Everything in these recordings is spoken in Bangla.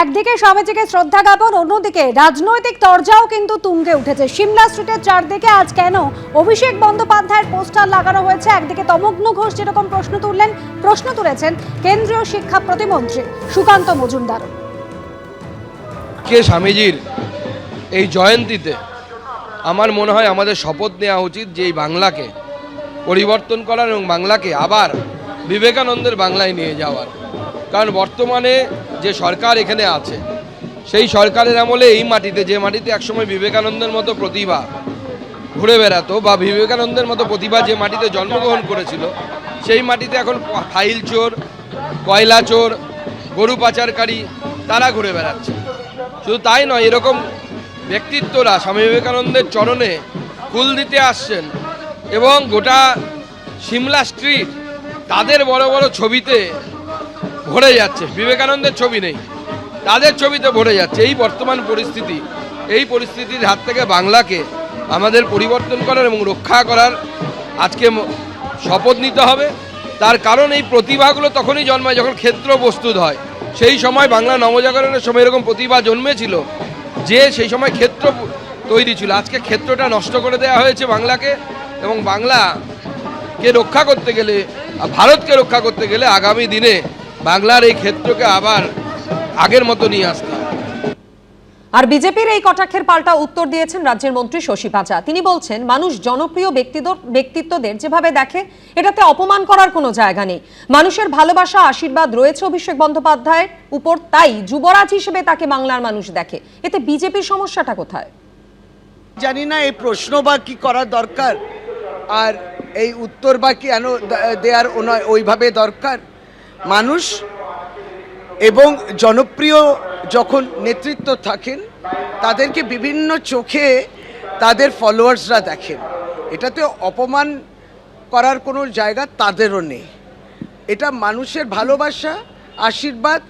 একদিকে স্বামীজিকে শ্রদ্ধা জ্ঞাপন, অন্যদিকে রাজনৈতিক তরজাও কিন্তু তুঙ্গে উঠেছে। সিমলা স্ট্রিটের চারদিকে আজ কেন অভিষেক বন্দ্যোপাধ্যায়ের পোস্টার লাগানো হয়েছে? একদিকে তমগ্ন ঘোষ যেরকম প্রশ্ন তুলেছেন কেন্দ্রীয় শিক্ষা প্রতিমন্ত্রী সুকান্ত মজুমদার। স্বামীজির এই জয়ন্তীতে আমার মনে হয় আমাদের শপথ নেওয়া উচিত যে এই বাংলাকে পরিবর্তন করার এবং বাংলাকে আবার বিবেকানন্দের বাংলায় নিয়ে যাওয়ার। কারণ বর্তমানে যে সরকার এখানে আছে সেই সরকারের আমলে এই মাটিতে, যে মাটিতে একসময় বিবেকানন্দের মতো প্রতিভা ঘুরে বেড়াতো বা বিবেকানন্দের মতো প্রতিভা যে মাটিতে জন্মগ্রহণ করেছিল, সেই মাটিতে এখন ফাইল চোর, কয়লা চোর, গরু পাচারকারী তারা ঘুরে বেড়াচ্ছে। শুধু তাই নয়, এরকম ব্যক্তিত্বরা স্বামী বিবেকানন্দের চরণে ফুল দিতে আসছেন এবং গোটা সিমলা স্ট্রিট তাদের বড় বড় ছবিতে ভরে যাচ্ছে। বিবেকানন্দের ছবি নেই, তাদের ছবিতে ভরে যাচ্ছে। এই বর্তমান পরিস্থিতি, এই পরিস্থিতির হাত থেকে বাংলাকে আমাদের পরিবর্তন করার এবং রক্ষা করার আজকে শপথ নিতে হবে। তার কারণ এই প্রতিভাগুলো তখনই জন্মায় যখন ক্ষেত্র প্রস্তুত হয়। সেই সময় বাংলা নবজাগরণের সময় এরকম প্রতিভা জন্মেছিল যে সেই সময় ক্ষেত্র তৈরি ছিল। আজকে ক্ষেত্রটা নষ্ট করে দেওয়া হয়েছে বাংলাকে, এবং বাংলাকে রক্ষা করতে গেলে, ভারতকে রক্ষা করতে গেলে আগামী দিনে বাংলার এই ক্ষেত্রকে আবার আগের মতো নিয়ে আসতে হবে। আর বিজেপির এই কটাক্ষের পাল্টা উত্তর দিয়েছেন রাজ্যের মন্ত্রী শশী পাঁচা। তিনি বলছেন, মানুষ জনপ্রিয় ব্যক্তিত্বদের যেভাবে দেখে এটাতে অপমান করার কোনো জায়গা নেই। মানুষের ভালোবাসা, আশীর্বাদ রয়েছে অভিষেক বন্দ্যোপাধ্যায়ের উপর, তাই যুবরাজ হিসেবে তাকে বাংলার মানুষ দেখে। এতে বিজেপির সমস্যাটা কোথায়? জানি না এই প্রশ্ন বা কি করা দরকার, আর এই উত্তর বা কি দেওয়ার ওইভাবে দরকার। মানুষ এবং জনপ্রিয় যখন নেতৃত্ব থাকেন তাদেরকে বিভিন্ন চোখে তাদের ফলোয়ার্সরা দেখেন। এটাতে অপমান করার কোনো জায়গা তাদেরও নেই। এটা মানুষের ভালোবাসা, আশীর্বাদ,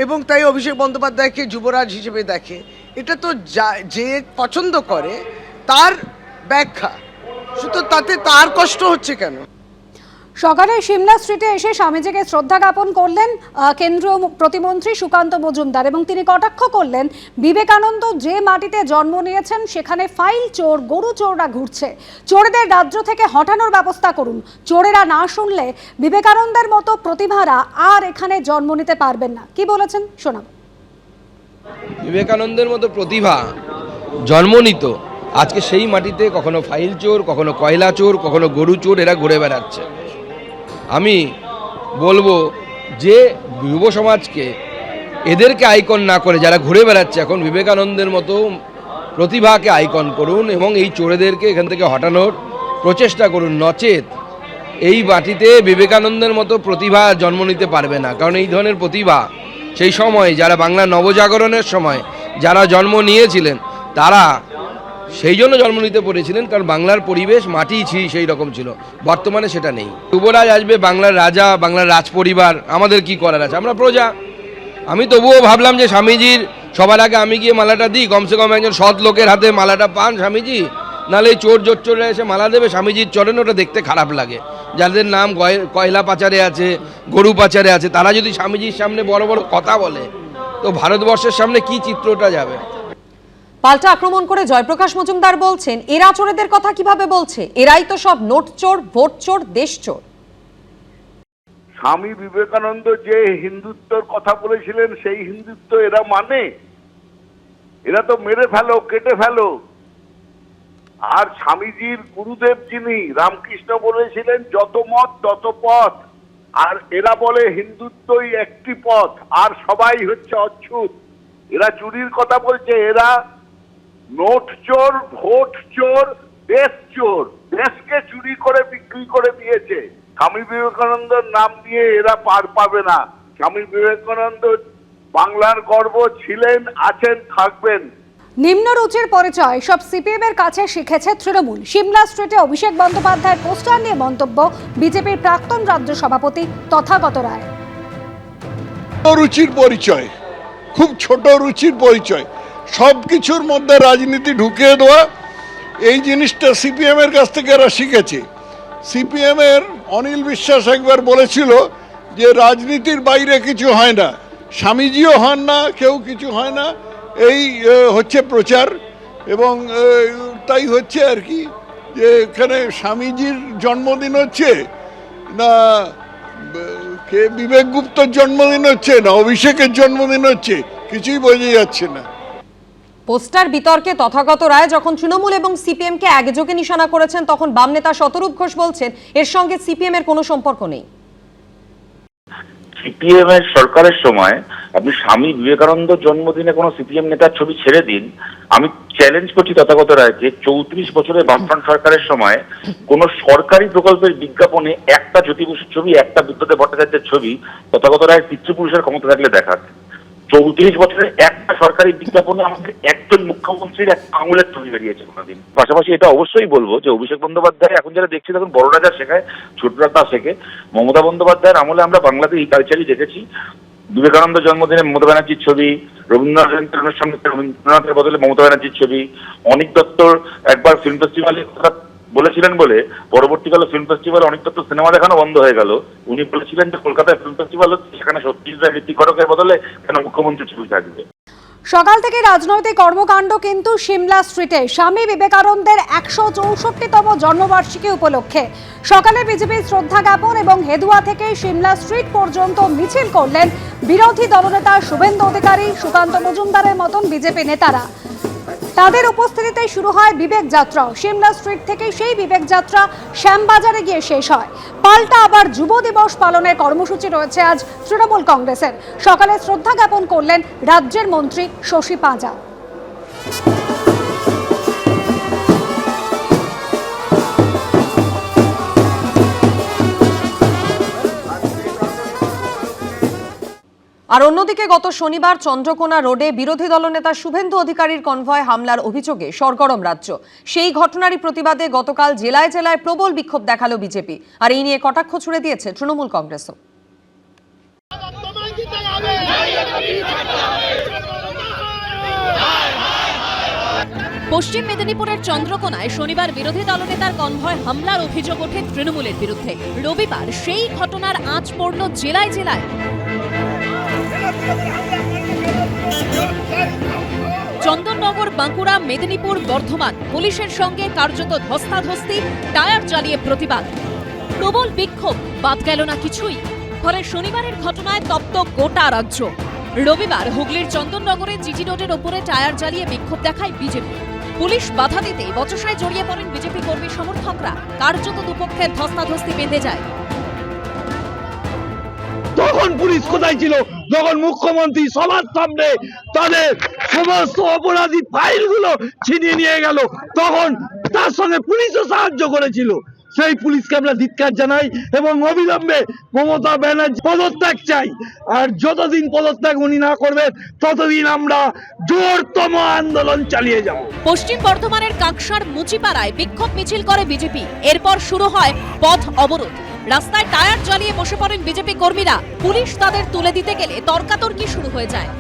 এবং তাই অভিষেক বন্দ্যোপাধ্যায়কে যুবরাজ হিসেবে দেখে। এটা তো যে পছন্দ করে তার ব্যাখ্যা, শুধু তাতে তার কষ্ট হচ্ছে কেন? সকালে সিমলা স্ট্রিটে এসে স্বামীজিকে শ্রদ্ধা জ্ঞাপন করলেন কেন্দ্রীয় প্রতিমন্ত্রী সুকান্ত মজুমদার, এবং তিনি কটাক্ষ করলেন বিবেকানন্দ যে মাটিতে জন্ম নিয়েছেন সেখানে ফাইল চোর, গরু চোররা ঘুরছে। চোরেদের রাজ্য থেকে হটানোর ব্যবস্থা করুন। চোরেরা না শুনলে বিবেকানন্দের মতো প্রতিভারা আর এখানে জন্ম নিতে পারবেন না। কি বলেছেন শোনাব। বিবেকানন্দের মতো প্রতিভা জন্ম নিত আজকে সেই মাটিতে কখনো ফাইল চোর, কখনো কয়লা চোর, কখনো গরু চোর এরা ঘুরে বেড়াচ্ছে। আমি বলবো যে যুব সমাজকে এদেরকে আইকন না করে যারা ঘুরে বেড়াচ্ছে এখন বিবেকানন্দের মতো প্রতিভাকে আইকন করুন এবং এই চোরেদেরকে এখান থেকে হটানোর প্রচেষ্টা করুন। নচেত এই মাটিতে বিবেকানন্দের মতো প্রতিভা জন্ম নিতে পারবে না। কারণ এই ধরনের প্রতিভা সেই সময় যারা বাংলা নবজাগরণের সময় যারা জন্ম নিয়েছিলেন তারা সেই জন্য জন্ম নিতে পেরেছিলেন, কারণ বাংলার পরিবেশ, মাটি সেই রকম ছিল। বর্তমানে সেটা নেই। যুবরাজ আসবে, বাংলার রাজা, বাংলার রাজ পরিবার, আমাদের কি করার আছে? আমরা প্রজা। আমি তবুও ভাবলাম যে স্বামীজির সবার আগে আমি গিয়ে মালাটা দিই, কমসে কম একজন সৎ লোকের হাতে মালাটা পান স্বামীজি। নাহলে এই চোর জোচ্চোররা এসে মালা দেবে স্বামীজির চরণে, ওটা দেখতে খারাপ লাগে। যাদের নাম কয়লা পাচারে আছে, গরু পাচারে আছে, তারা যদি স্বামীজির সামনে বড় বড় কথা বলে তো ভারতবর্ষের সামনে কি চিত্রটা যাবে? পাল্টা আক্রমণ করে জয়প্রকাশ মজুমদার বলছেন, এরা চোরেদের কথা কিভাবে বলছে? এরাই তো সব নোট চোর, ভোট চোর, দেশ চোর। স্বামী বিবেকানন্দ যে হিন্দুত্বর কথা বলেছিলেন সেই হিন্দুত্ব এরা মানে? এরা তো মেরে ফেলো, কেটে ফেলো। আর স্বামীজির গুরুদেব যিনি রামকৃষ্ণ বলেছিলেন যত মত তত পথ, আর এরা বলে হিন্দুত্বই একটি পথ আর সবাই হচ্ছে অচ্ছুত। এরা চুরির কথা বলছে, এরা নোট চোর, ভোট চোর, দেশ চোর। দেশকে চুরি করে বিক্রি করে দিয়েছে। স্বামী বিবেকানন্দের নাম নিয়ে এরা পার পাবে না। স্বামী বিবেকানন্দ বাংলার গর্ব ছিলেন, আছেন, থাকবেন। নিম্ন রুচির পরিচয় সব সিপিএম এর কাছে শিখেছে তৃণমূল। সিমলা স্ট্রিটে অভিষেক বন্দ্যোপাধ্যায়ের পোস্টার নিয়ে মন্তব্য বিজেপির প্রাক্তন রাজ্য সভাপতি তথাগত রায়। রুচির পরিচয়, খুব ছোট রুচির পরিচয়, সব কিছুর মধ্যে রাজনীতি ঢুকিয়ে দেওয়া, এই জিনিসটা সিপিএম এর কাছ থেকে এরা শিখেছে। সিপিএম এর অনিল বিশ্বাস একবার বলেছিল যে রাজনীতির বাইরে কিছু হয় না, স্বামীজিও হন না, কেউ কিছু হয় না, এই হচ্ছে প্রচার। এবং তাই হচ্ছে আর কি, যে এখানে স্বামীজির জন্মদিন হচ্ছে না কে বিবেক গুপ্তর জন্মদিন হচ্ছে না অভিষেকের জন্মদিন হচ্ছে, কিছুই বোঝা যাচ্ছে না। পোস্টার বিতর্কে তথাগত রায় যখন তৃণমূল এবং সিপিএম কে একযোগে নিশানা করেছেন, তখন বাম নেতা শতরূপ ঘোষ বলছেন এর সঙ্গে সিপিএম এর কোনো সম্পর্ক নেই। সিপিএম এর সরকারের সময় আপনি স্বামী বিবেকানন্দ জন্মদিনে কোনো সিপিএম নেতার ছবি ছেড়ে দিন, আমি চ্যালেঞ্জ করছি তথাগত রায়কে, 34 বছরের বামফ্রন্ট সরকারের সময় কোন সরকারি প্রকল্পের বিজ্ঞাপনে একটা জ্যোতি বসুর ছবি, একটা বিদ্যুৎ ভট্টাচার্যের ছবি তথাগত রায়ের পিতৃপুরুষের ক্ষমতা থাকলে দেখাতে। 34 বছরের একটা সরকারি বিজ্ঞাপনে আমাদের একজন মুখ্যমন্ত্রীর একটা আঙুলের ছবি বেরিয়েছে কোনোদিন। পাশাপাশি এটা অবশ্যই বলবো যে অভিষেক বন্দ্যোপাধ্যায় এখন যারা দেখছি তখন বড়রা যা শেখায় ছোটরা তা শেখে। মমতা বন্দ্যোপাধ্যায়ের আমলে আমরা বাংলাতে এই কালচারই দেখেছি। বিবেকানন্দ জন্মদিনে মমতা ব্যানার্জির ছবি, রবীন্দ্রনাথ জয়ন্তীর অনুষ্ঠানে রবীন্দ্রনাথের বদলে মমতা ব্যানার্জির ছবি, অনিক দত্তর একবার ফিল্ম ফেস্টিভ্যালে কথা বলেছিলেন বলে পরবর্তীকালে ফিল্ম ফেস্টিভ্যালে অনিক দত্ত সিনেমা দেখানো বন্ধ হয়ে গেল। উনি বলেছিলেন যে কলকাতায় ফিল্ম ফেস্টিভ্যাল হচ্ছে, সেখানে সত্যজিৎ রায় ঋত্বিক ঘটকের বদলে কেন মুখ্যমন্ত্রীর ছবি থাকবে। সকাল থেকে রাজনৈতিক কর্মকাণ্ড কিন্তু সিমলা স্ট্রিটে স্বামী বিবেকানন্দের 164তম জন্মবার্ষিকী উপলক্ষে সকালে বিজেপির শ্রদ্ধা জ্ঞাপন এবং হেদুয়া থেকে সিমলা স্ট্রিট পর্যন্ত মিছিল করলেন বিরোধী দলনেতা শুভেন্দু অধিকারী, সুকান্ত মজুমদারের মতন বিজেপি নেতারা। তাদের উপস্থিতিতে শুরু হয় বিবেক যাত্রা। সিমলা স্ট্রিট থেকে সেই বিবেক যাত্রা শ্যামবাজারে গিয়ে শেষ হয়। পাল্টা আবার যুব দিবস পালনের কর্মসূচি রয়েছে আজ তৃণমূল কংগ্রেসের। সকালে শ্রদ্ধা জ্ঞাপন করলেন রাজ্যের মন্ত্রী শশী পাঁজা। আর অন্যদিকে গত শনিবার চন্দ্রকোনা রোডে বিরোধী দলনেতা শুভেন্দু অধিকারীর কনভয় হামলার অভিযোগে সরগরম রাজ্য। সেই ঘটনারই প্রতিবাদে গতকাল জেলায় জেলায় প্রবল বিক্ষোভ দেখালো বিজেপি। আর এই নিয়ে কটাক্ষ ছুড়ে দিয়েছে তৃণমূল কংগ্রেসও। পশ্চিম মেদিনীপুরের চন্দ্রকোনায় শনিবার বিরোধী দলনেতার কনভয় হামলার অভিযোগ ওঠে তৃণমূলের বিরুদ্ধে। রবিবার সেই ঘটনার আঁচ পড়ল জেলায় জেলায়। চন্দননগর, বাঁকুড়া, মেদিনীপুর, বর্ধমান পুলিশের সঙ্গে কার্যত ধস্তাধস্তি, টায়ার জ্বালিয়ে প্রতিবাদ। প্রবল বিক্ষোভ, বাদ গেল না কিছুই। ফলে শনিবারের ঘটনায় তপ্ত গোটা রাজ্য। রবিবার হুগলির চন্দননগরে জিটি রোডের ওপরে টায়ার জ্বালিয়ে বিক্ষোভ দেখায় বিজেপি। পুলিশ বাধা দিতে বচসায় জড়িয়ে পড়েন বিজেপি কর্মী সমর্থকরা। কার্যত দুপক্ষের ধস্তাধস্তি বেঁধে যায়। তখন পুলিশ কোথায় ছিল? যখন মুখ্যমন্ত্রী সবার সামনে তাদের সমস্ত অপরাধী ফাইলগুলো ছিনিয়ে নিয়ে গেল, তখন তার সঙ্গে পুলিশও সাহায্য করেছিল। সেই পুলিশকে আমরা ধিক্কার জানাই এবং অবিলম্বে মমতা ব্যানার্জি পদত্যাগ চাই। আর যতদিন পদত্যাগ উনি না করবেন ততদিন আমরা জোরতম আন্দোলন চালিয়ে যাব। পশ্চিম বর্ধমানের কাকসার মুচিপাড়ায় বিক্ষোভ মিছিল করে বিজেপি। এরপর শুরু হয় পথ অবরোধ। রাস্তায় টায়ার জ্বালিয়ে বসে পড়েন বিজেপি কর্মীরা। পুলিশ তাদের তুলে দিতে গেলে তর্কাতর্কি শুরু হয়ে যায়।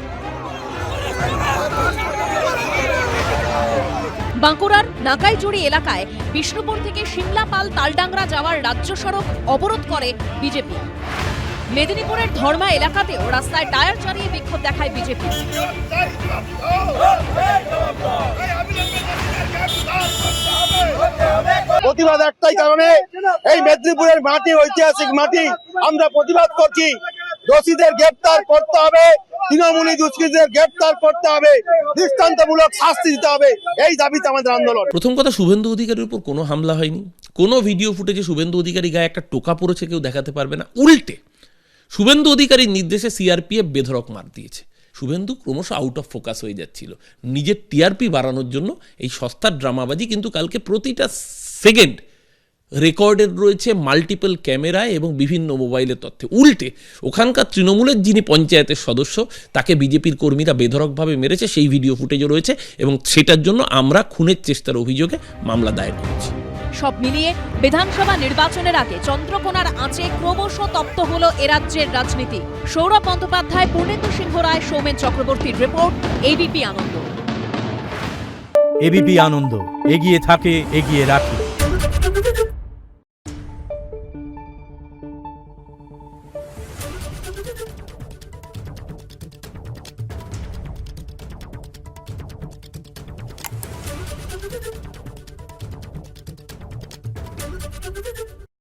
বাঁকুড়ার নাকাইজুড়ি এলাকায় বিষ্ণুপুর থেকে সিমলাপাল তালডাংরা যাওয়ার রাজ্য সড়ক অবরোধ করে বিজেপি। মেদিনীপুরের ধর্মা এলাকাতেও রাস্তায় টায়ার জ্বালিয়ে বিক্ষোভ দেখায় বিজেপি। প্রতিবাদ একটাই কারণে, এই মেদিনীপুরের মাটি ঐতিহাসিক মাটি, আমরা প্রতিবাদ করছি। দোষীদের গ্রেপ্তার করতে হবে, তৃণমূলী দুষ্কৃতীদের গ্রেপ্তার করতে হবে, দৃষ্টান্তমূলক শাস্তি দিতে হবে। এই দাবিতে আমাদের আন্দোলন। প্রথম কথা, শুভেন্দু অধিকারীর উপর কোনো হামলা হয়নি। কোনো ভিডিও ফুটেজে শুভেন্দু অধিকারী গায়ে একটা টোকা পড়েছে কেউ দেখাতে পারবে না। উল্টে শুভেন্দু অধিকারীর নির্দেশে সিআরপিএফ বেধড়ক মার দিয়েছে। শুভেন্দু ক্রমশ আউট অফ ফোকাস হয়ে যাচ্ছিল নিজের টিআরপি বাড়ানোর জন্য। এই সস্তার ড্রামাবাজি কিন্তু কালকে প্রতিটা সেকেন্ড রেকর্ডেড রয়েছে মাল্টিপল ক্যামেরায় এবং বিভিন্ন মোবাইলের তথ্যে। উল্টে ওখানকার তৃণমূলের যিনি পঞ্চায়েতের সদস্য, তাকে বিজেপির কর্মীরা বেধড়কভাবে মেরেছে, সেই ভিডিও ফুটেজও রয়েছে এবং সেটার জন্য আমরা খুনের চেষ্টার অভিযোগে মামলা দায়ের করেছি। সব মিলিয়ে বিধানসভা নির্বাচনের আগে চন্দ্রকোনার আঁচে ক্রমশ তপ্ত হলো এরাজ্যের রাজনীতি। সৌরভ বন্দ্যোপাধ্যায়, পূর্ণেন্দু সিংহ রায়, সৌমেন চক্রবর্তীর রিপোর্ট, এবিপি আনন্দ। এবিপি আনন্দ, এগিয়ে থাকে, এগিয়ে রাখে।